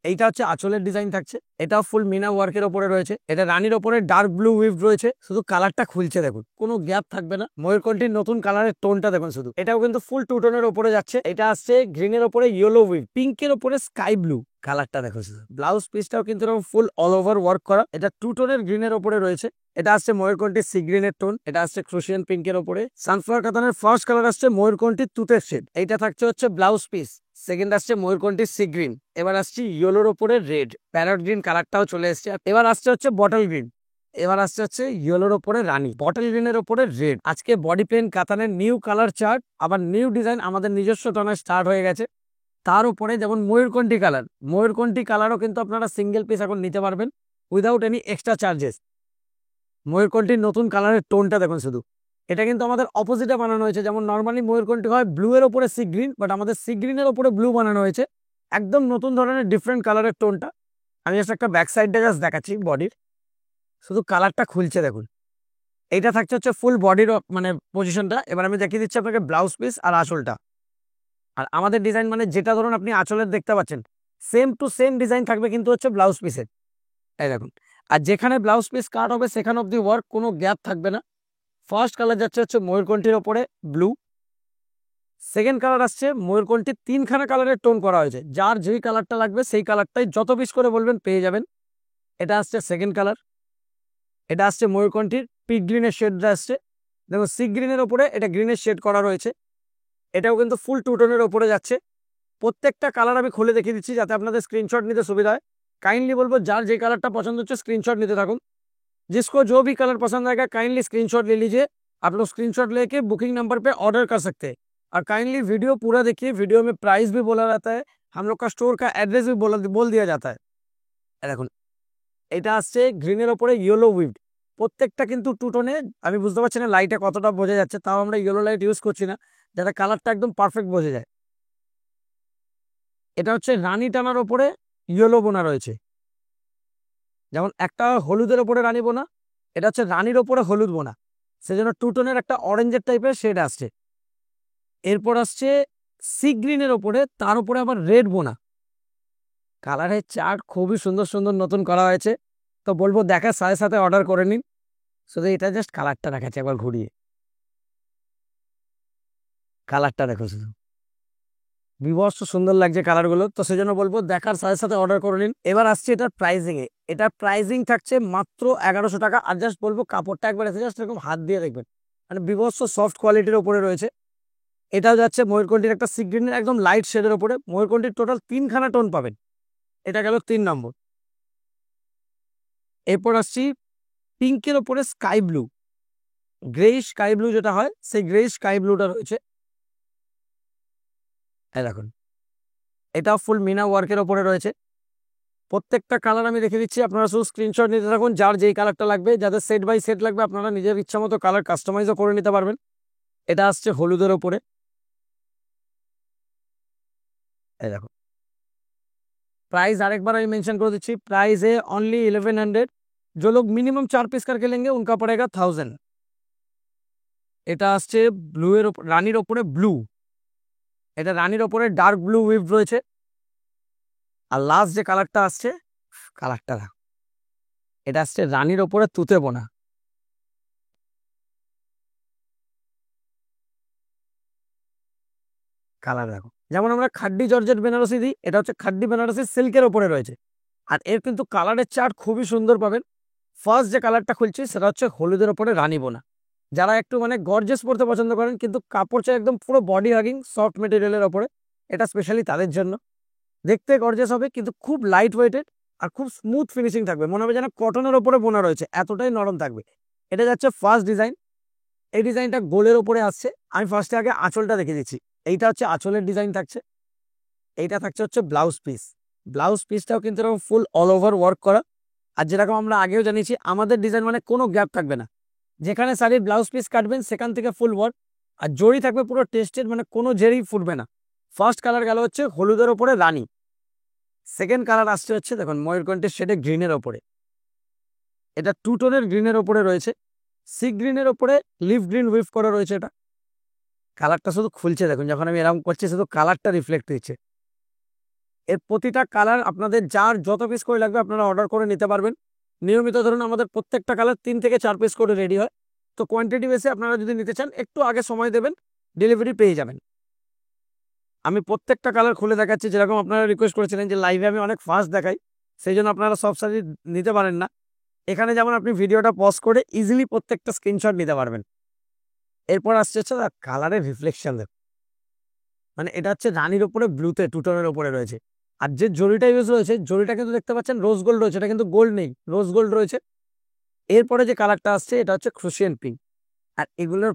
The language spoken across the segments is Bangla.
এইটা হচ্ছে আঁচলের ডিজাইন থাকছে, এটাও ফুল মিনা ওয়ার্কের ওপরে রয়েছে। এটা রানীর ওপরে ডার্ক ব্লু উইভ রয়েছে, শুধু কালারটা খুলছে দেখুন, কোনো গ্যাপ থাকবে না। ময়ূরকণ্ঠীর নতুন কালারের টোনটা দেখুন শুধু, এটাও কিন্তু ফুল টু টোনের ওপরে যাচ্ছে। এটা আসছে গ্রিনের ওপরে ইয়েলো উইভ, পিঙ্কের ওপরে স্কাই ব্লু, কালারটা দেখো শুধু। ব্লাউজ পিসটাও কিন্তু ফুল অল ওভার ওয়ার্ক করা, এটা টু টোনের গ্রিনের ওপরে রয়েছে। এটা আসছে ময়ূরকণ্ঠীর সি গ্রিনের টোন, এটা আসছে ক্রোশিয়ান পিঙ্কের ওপরে। সানফ্লাওয়ার কাতানের ফার্স্ট কালার আসছে ময়ূরকণ্ঠীর তুতের শেড, এইটা থাকছে হচ্ছে ব্লাউজ পিস। সেকেন্ড আসছে ময়ূরকণ্ঠীর সি গ্রিন, এবার আসছে ইয়েলোর ওপরে রেড, প্যারট গ্রিন কালারটাও চলে এসছে। এবার আসছে হচ্ছে বটল গ্রিন, এবার আসছে হচ্ছে ইয়েলোর ওপরে রানী, বটল গ্রিনের ওপরে রেড। আজকে বডি প্লেন কাতানের নিউ কালার চার্ট, আবার নিউ ডিজাইন আমাদের নিজস্ব টনে স্টার্ট হয়ে গেছে। তার উপরে যেমন ময়ূরকণ্ঠী কালার, ময়ূরকণ্ঠী কালারও কিন্তু আপনারা সিঙ্গেল পিস এখন নিতে পারবেন উইদাউট এনি এক্সট্রা চার্জেস। ময়ূরকণ্ঠীর নতুন কালারের টোনটা দেখুন শুধু, এটা কিন্তু আমাদের অপোজিটে বানানো হয়েছে। যেমন নর্মালি ময়ূরকণ্ঠী হয় ব্লু এর ওপরে সি গ্রিন, বাট আমাদের সি গ্রিনের ওপরে ব্লু বানানো হয়েছে, একদম নতুন ধরনের ডিফারেন্ট কালারের টোনটা। আমি জাস্ট একটা ব্যাক সাইডটা জাস্ট দেখাচ্ছি বডির, শুধু কালারটা খুলছে দেখুন। এইটা থাকছে হচ্ছে ফুল বডির মানে পজিশনটা। এবার আমি দেখিয়ে দিচ্ছি আপনাকে ব্লাউজ পিস আর আঁচলটা। আর আমাদের ডিজাইন মানে যেটা ধরুন আপনি আঁচলের দেখতে পাচ্ছেন, সেম টু সেম ডিজাইন থাকবে কিন্তু হচ্ছে ব্লাউজ পিসের, এই দেখুন। আর যেখানে ব্লাউজ পিস কাট হবে সেখানে অব্দি ওয়ার্ক, কোনো গ্যাপ থাকবে না। ফার্স্ট কালার যাচ্ছে হচ্ছে ময়ূরকণ্ঠীর ওপরে ব্লু, সেকেন্ড কালার আসছে ময়ূরকণ্ঠীর তিনখানা কালারের টোন করা হয়েছে, যার যেই কালারটা লাগবে সেই কালারটাই যত পিস করে বলবেন পেয়ে যাবেন। এটা আসছে সেকেন্ড কালার, এটা আসছে ময়ূরকণ্ঠীর পিক গ্রিনের শেডটা আসছে, দেখো সি গ্রিনের ওপরে এটা গ্রিনের শেড করা রয়েছে। এটাও কিন্তু ফুল টু টোনের ওপরে যাচ্ছে। প্রত্যেকটা কালার আমি খুলে দেখিয়ে দিচ্ছি যাতে আপনাদের স্ক্রিনশট নিতে সুবিধা হয়। काइंडली बोलबो जार जे कलरটা পছন্দ হচ্ছে स्क्रीनशॉट लेते থাকুন। जिसको जो भी कलर पसंद आएगा काइंडली स्क्रीनशॉट ले लीजिए। आप लोग स्क्रीनशॉट लेके बुकिंग नंबर पे ऑर्डर कर सकते हैं। और काइंडली वीडियो पूरा देखिए, वीडियो में प्राइस भी बोला रहता है, हम लोग का स्टोर का एड्रेस भी बोल दिया जाता है। দেখুন এটা আসছে গ্রিনের উপরে ইয়েলো উইভড, প্রত্যেকটা কিন্তু টু টোনে। আমি বুঝতে পারছি না লাইটে কতটা বোঝা যাচ্ছে, তাও আমরা ইয়েলো লাইট ইউজ করছি না, যাতে কালারটা একদম পারফেক্ট বোঝা যায়। এটা হচ্ছে রানী টানার উপরে ইয়েলো বোনা রয়েছে, যেমন একটা হলুদের ওপরে রানী বোনা, এটা হচ্ছে রানীর ওপরে হলুদ বোনা, সেজন্য টু টোনের একটা অরেঞ্জের টাইপের শেড আসছে। এরপর আসছে সি গ্রিনের ওপরে, তার উপরে আবার রেড বোনা। কালারের চার্ট খুবই সুন্দর সুন্দর নতুন করা হয়েছে, তো বলবো দেখার সাথে সাথে অর্ডার করে নিন। শুধু এটা জাস্ট কালারটা দেখাচ্ছে একবার ঘুরিয়ে, কালারটা দেখো শুধু, বিভৎস সুন্দর লাগছে কালারগুলো, তো সেজন্য বলবো দেখার সাথে সাথে অর্ডার করে নিন। এবার আসছে এটার প্রাইজিং এ, এটার প্রাইজিং থাকছে মাত্র 1100 টাকা। আর জাস্ট বলবো কাপড়টা একবার এসে জাস্ট এরকম হাত দিয়ে দেখবেন, মানে বিভৎস সফট কোয়ালিটির উপরে রয়েছে। এটাও যাচ্ছে ময়ূরকণ্ঠীর একটা সি গ্রিনের একদম লাইট শেডের উপরে। ময়ূরকণ্ঠীর টোটাল 3খানা টোন পাবেন, এটা গেল 3 নম্বর। এরপর আসছি পিঙ্কের ওপরে sky blue, grey sky blue যেটা হয় সেই গ্রে স্কাই ব্লুটা রয়েছে, এই দেখুন। এটাও ফুল মিনা ওয়ার্কের ওপরে রয়েছে। প্রত্যেকটা কালার আমি রেখে দিচ্ছি, আপনারা শুধু স্ক্রিনশট নিতে থাকুন। যার যেই কালারটা লাগবে, যাদের সেট বাই সেট লাগবে, আপনারা নিজের ইচ্ছা মতো কালার কাস্টমাইজও করে নিতে পারবেন। এটা আসছে হলুদের ওপরে, এই দেখো। प्राइस आरेक बार मैं मेंशन कर दीजिए, प्राइस है ओनली 1100। जो लोग मिनिमम 4 पीस करके लेंगे उनका पड़ेगा 1000। এটা আসছে ব্লু এর রানীর ওপরে ব্লু, এটা রানীর ওপরে ডার্ক ব্লু উইভ রয়েছে। আর লাস্ট যে কালারটা আসছে, কালারটা এটা আসছে রানীর ওপরে তুতে বোনা, কালার দেখো। যেমন আমরা খাড্ডি জর্জেট বেনারসি দিই, এটা হচ্ছে খাড্ডি বেনারসি সিল্কের ওপরে রয়েছে। আর এর কিন্তু কালারের চার্ট খুবই সুন্দর পাবেন। ফার্স্ট যে কালারটা খুলছি সেটা হচ্ছে হলুদের ওপরে রানী বোনা। যারা একটু মানে গর্জেস পড়তে পছন্দ করেন কিন্তু কাপড় চাই একদম পুরো বডি হাগিং সফট মেটেরিয়ালের ওপরে, এটা স্পেশালি তাদের জন্য। দেখতে গর্জেস হবে কিন্তু খুব লাইট ওয়েটেড আর খুব স্মুথ ফিনিশিং থাকবে, মনে হবে যেন কটনের ওপরে বোনা রয়েছে, এতটাই নরম থাকবে। এটা যাচ্ছে ফার্স্ট ডিজাইন। এই ডিজাইনটা গোলের ওপরে আসছে। আমি ফার্স্টে আগে আঁচলটা দেখে দিচ্ছি। এইটা হচ্ছে আঁচলের ডিজাইন থাকছে, এইটা থাকছে হচ্ছে ব্লাউজ পিস। ব্লাউজ পিসটাও কিন্তু এরকম ফুল অল ওভার ওয়ার্ক করা। আর যেরকম আমরা আগেও জানিয়েছি আমাদের ডিজাইন মানে কোনো গ্যাপ থাকবে না, যেখানে শাড়ির ব্লাউজ পিস কাটবেন সেখান থেকে ফুল ওয়ার্ক। আর জড়ি থাকবে পুরো টেস্টেড, মানে কোনো জেরি ফুটবে না। ফার্স্ট কালার গেল হচ্ছে হলুদের ওপরে রানী। সেকেন্ড কালার আসছে হচ্ছে দেখুন ময়ূরকণ্ঠের শেডে গ্রিনের ওপরে, এটা টু টোনের গ্রিনের ওপরে রয়েছে। সি গ্রিনের ওপরে লিফ গ্রিন উইভ করা রয়েছে। এটা কালারটা শুধু খুলছে দেখুন, যখন আমি এরকম করছি শুধু কালারটা রিফ্লেক্ট হচ্ছে। এর প্রতিটা কালার আপনাদের যার যত পিস করে লাগবে আপনারা অর্ডার করে নিতে পারবেন। নিয়মিত ধরুন আমাদের প্রত্যেকটা কালার 3 থেকে 4 পিস করে রেডি হয়। তো কোয়ান্টিটি বেশি আপনারা যদি নিতে চান একটু আগে সময় দেবেন, ডেলিভারি পেয়ে যাবেন। আমি প্রত্যেকটা কালার খুলে দেখাচ্ছি, যেরকম আপনারা রিকোয়েস্ট করেছিলেন যে লাইভে আমি অনেক ফাস্ট দেখাই, সেই জন্য আপনারা সব শাড়ি নিতে পারেন না। এখানে যেমন আপনি ভিডিওটা পজ করে ইজিলি প্রত্যেকটা স্ক্রিনশট নিতে পারবেন। এরপর আসছে হচ্ছে কালারের রিফ্লেকশন, মানে এটা হচ্ছে রানির উপরে ব্লুতে টুটনের উপরে রয়েছে। আর যে জরিটা ইউজ রয়েছে, জরিটা কিন্তু দেখতে পাচ্ছেন রোজ গোল্ড রয়েছে, এটা কিন্তু গোল্ড নেই, রোজ গোল্ড রয়েছে। এরপরে যে কালারটা আসছে এটা হচ্ছে ক্রুশিয়ান পিঙ্ক। আর এগুলোর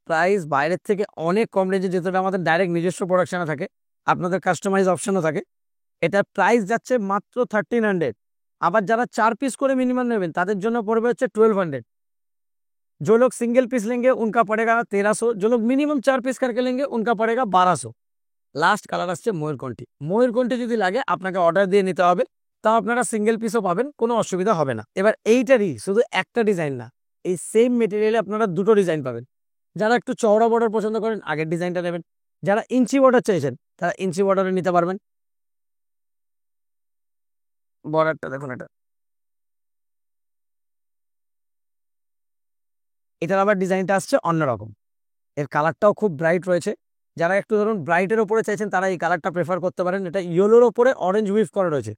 প্রাইস বাইরের থেকে অনেক কম রেঞ্জে, যেহেতু আমাদের ডাইরেক্ট নিজস্ব প্রোডাকশনে থাকে, আপনাদের কাস্টমাইজ অপশনও থাকে। এটার প্রাইস যাচ্ছে মাত্র 1300। আবার যারা 4 পিস করে মিনিমাম নেবেন তাদের জন্য পড়বে হচ্ছে 1200। जो लोग सिंगल पीस लेंगे उनका पड़ेगा 1300, जो लोग मिनिमम 4 পিস करके लेंगे उनका पड़ेगा 1200। লাস্ট কালার আসছে ময়ূরকণ্ঠী। ময়ূরকণ্ঠী যদি লাগে আপনাকে অর্ডার দিয়ে নিতে হবে, তাও আপনারা সিঙ্গেল পিসও পাবেন, কোনো অসুবিধা হবে না। এবার এইটারই শুধু একটা ডিজাইন না, এই সেম মেটেরিয়ালে আপনারা দুটো ডিজাইন পাবেন। যারা একটু চওড়া বর্ডার পছন্দ করেন আগের ডিজাইনটা নেবেন, যারা ইঞ্চি বর্ডার চাইছেন তারা ইঞ্চি বর্ডারে নিতে পারবেন। বর্ডারটা দেখুন, এটার আবার ডিজাইনটা আসছে অন্যরকম। এর কালারটাও খুব ব্রাইট রয়েছে। যারা একটু ধরুন ব্রাইটের ওপরে চাইছেন তারা এই কালারটা প্রেফার করতে পারেন। এটা ইয়েলোর ওপরে অরেঞ্জ উইভ করা রয়েছে।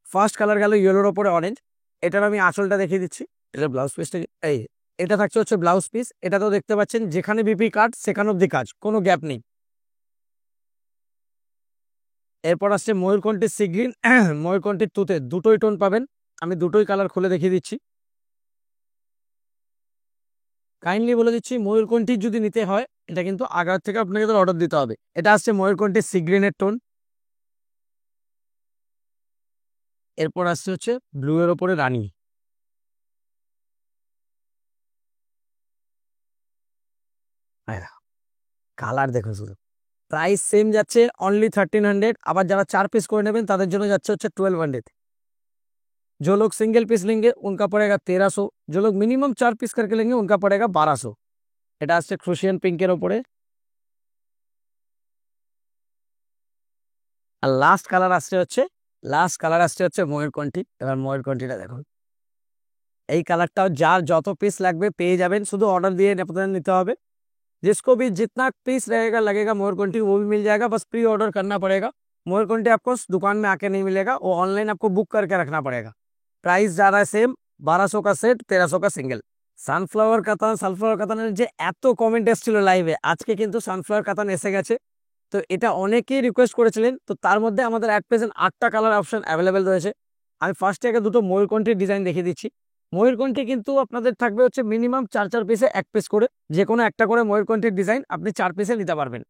ফার্স্ট কালার গেল ইয়েলোর ওপরে অরেঞ্জ। এটার আমি আঁচলটা দেখিয়ে দিচ্ছি। এটা ব্লাউজ পিসটা, এই এটা থাকছে হচ্ছে ব্লাউজ পিস। এটাতেও দেখতে পাচ্ছেন যেখানে বিপি কাট সেখানে অব্দি কাজ, কোনো গ্যাপ নেই। এরপর আসছে ময়ূরকণ্ঠীর সি গ্রিন, ময়ূরকণ্ঠীর তুতে, দুটোই টোন পাবেন। আমি দুটোই কালার খুলে দেখিয়ে দিচ্ছি। কাইন্ডলি বলে দিচ্ছি, ময়ূরকণ্ঠীর যদি নিতে হয় এটা কিন্তু আগার থেকে আপনাকে অর্ডার দিতে হবে। এটা আসছে ময়ূরকণ্ঠীর সি গ্রিনের টোন। এরপর আসছে হচ্ছে ব্লু এর ওপরে রানী। কালার দেখুন শুধু। প্রাইস সেম যাচ্ছে অনলি 1300। আবার যারা 4 পিস করে নেবেন তাদের জন্য যাচ্ছে হচ্ছে 1200। जो लोग सिंगल पीस लेंगे उनका पड़ेगा 1300, जो लोग मिनिमम 4 पिस करके लेंगे उनका पड़ेगा 1200। এটা আসছে ক্রুশিয়ান পিঙ্কের ওপরে। আর লাস্ট কালার আসছে হচ্ছে ময়ূরকণ্ঠী। এবার ময়ূরকণ্ঠীটা দেখুন, এই কালারটাও যার যত পিস লাগবে পেয়ে যাবেন, শুধু অর্ডার দিয়ে আপনাদের নিতে হবে। जिसको भी जितना पीस रहेगा लगेगा मोरकंठी वो भी मिल जाएगा, बस प्री ऑर्डर करना पड़ेगा। मोरकंठी आपको दुकान में आके नहीं मिलेगा, वो ऑनलाइन आपको बुक करके रखना पड़ेगा। प्राइस जा रहा है सेम, 1200 का सेट, 1300 का सिंगल। সানফ্লাওয়ার কাতানের যে এত কমেন্ট এসেছিল লাইভে, আজকে কিন্তু সানফ্লাওয়ার কাতান এসে গেছে। তো এটা অনেকেই রিকোয়েস্ট করেছিলেন, তো তার মধ্যে আমাদের অ্যাট প্রেজেন্ট 8টা কালার অপশন অ্যাভেলেবেল রয়েছে। আমি ফার্স্টে আগে দুটো ময়ূরকণ্ঠীর ডিজাইন দেখিয়ে দিচ্ছি। ময়ূরকণ্ঠী কিন্তু আপনাদের থাকবে হচ্ছে মিনিমাম 4 পিসে 1 পিস করে, যে কোনো একটা করে ময়ূরকণ্ঠীর ডিজাইন আপনি 4 পিসে নিতে পারবেন।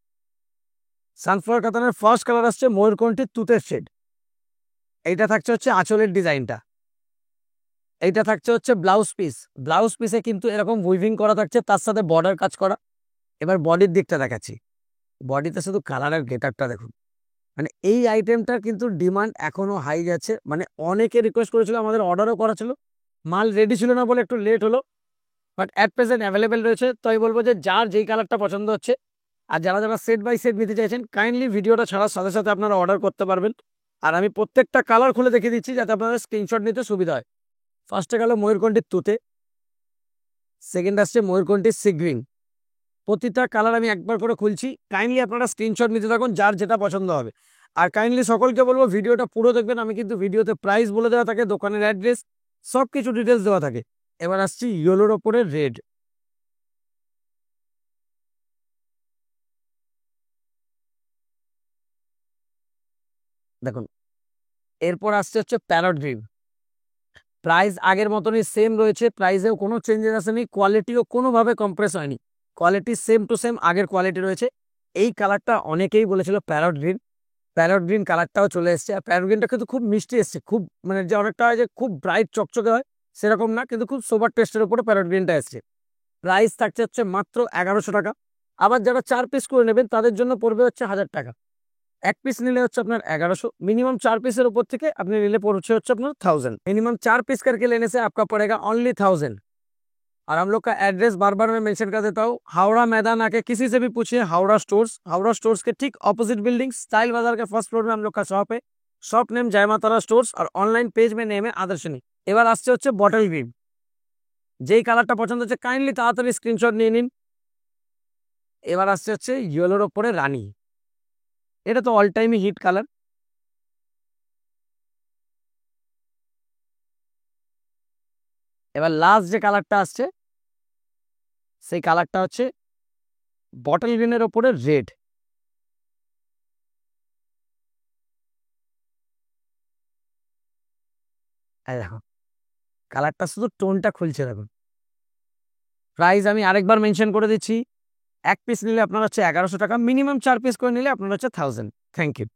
সানফ্লাওয়ার কাতানের ফার্স্ট কালার আসছে ময়ূরকণ্ঠীর তুতের শেড। এইটা থাকছে হচ্ছে আঁচলের ডিজাইনটা। এইটা থাকছে হচ্ছে ব্লাউজ পিস। ব্লাউজ পিসে কিন্তু এরকম উইভিং করা থাকছে, তার সাথে বর্ডার কাজ করা। এবার বডির দিকটা দেখাচ্ছি। বডিতে শুধু কালারের গেটআপটা দেখুন, মানে এই আইটেমটার কিন্তু ডিমান্ড এখনো হাই যাচ্ছে। মানে অনেকে রিকোয়েস্ট করেছিল, আমাদের অর্ডারও করা ছিল, মাল রেডি ছিল না বলে একটু লেট হলো, বাট অ্যাট প্রেজেন্ট অ্যাভেলেবেল রয়েছে। তো আমি বলবো যে যার যেই কালারটা পছন্দ হচ্ছে, আর যারা যারা সেট বাই সেট নিতে চাইছেন কাইন্ডলি ভিডিওটা ছাড়ার সাথে সাথে আপনারা অর্ডার করতে পারবেন। আর আমি প্রত্যেকটা কালার খুলে দেখিয়ে দিচ্ছি যাতে আপনাদের স্ক্রিনশট নিতে সুবিধা হয়। ফার্স্টে গেল ময়ূরকণ্ঠীর তুতে, সেকেন্ড আসছে ময়ূরকণ্ঠীর সি গ্রিন। প্রতিটা কালার আমি একবার করে খুলছি, কাইন্ডলি আপনারা স্ক্রিনশট নিতে থাকুন যার যেটা পছন্দ হবে। আর কাইন্ডলি সকলকে বলবো ভিডিওটা পুরো দেখবেন। আমি কিন্তু ভিডিওতে প্রাইস বলে দেওয়া থাকে, দোকানের অ্যাড্রেস, সব কিছু ডিটেলস দেওয়া থাকে। এবার আসছি ইয়েলোর ওপরে রেড। দেখুন, এরপর আসছে হচ্ছে প্যারট গ্রিন। প্রাইস আগের মতনই সেম রয়েছে, প্রাইসেও কোনো চেঞ্জেস আসেনি, কোয়ালিটিও কোনোভাবে কম্প্রেস হয়নি, কোয়ালিটি সেম টু সেম আগের কোয়ালিটি রয়েছে। এই কালারটা অনেকেই বলেছিল প্যারট গ্রিন, প্যারট গ্রিন কালারটাও চলে এসছে। আর প্যারট গ্রিনটা কিন্তু খুব মিষ্টি এসছে, খুব মানে যে অনেকটা হয় যে খুব ব্রাইট চকচকে হয় সেরকম না, কিন্তু খুব সোবার টেস্টের উপরে প্যারট গ্রিনটা এসছে। প্রাইস থাকছে হচ্ছে মাত্র 1100 টাকা। আবার যারা 4 পিস করে নেবেন তাদের জন্য পড়বে হচ্ছে 1000 টাকা। 1 পিস নিলে হচ্ছে আপনার 1100, मिनिमम 4 पीसের উপর থেকে আপনি নিলে পড়ছে হচ্ছে আপনার 1000। मिनिमम 4 पीस करके लेने से आपका पड़ेगा ओनली 1000। और हम लोग का एड्रेस बार बार मैं मेंशन कर देता हूँ, हावड़ा मैदान आके किसी से भी पूछिए, हावड़ा स्टोर्स के ठीक ऑपोजिट बिल्डिंग स्टाइल बाजार के फर्स्ट फ्लोर में हम लोग का शॉप है। शॉप नेम जय मातारा स्टोर्स और ऑनलाइन पेज में नेम है आदर्शनी। এবার আসছে হচ্ছে বটল গ্রিন, যেই কালারটা পছন্দ হচ্ছে কাইন্ডলি তাড়াতাড়ি স্ক্রিনশট নিয়ে নিন। এবার আসছে হচ্ছে ইয়েলোর ওপরে রানী, এটা তো অল টাইমই হিট কালার। এবার লাস্ট যে কালারটা আসছে সেই কালারটা হচ্ছে বটল গ্রিনের ওপরে রেড। এই দেখো কালারটা, শুধু টোনটা খুলছে দেখুন। প্রাইস আমি আরেকবার মেনশন করে দিচ্ছি, এক পিস নিলে আপনার হচ্ছে 1100 টাকা, মিনিমাম 4 পিস করে নিলে আপনার হচ্ছে 1000। Thank you.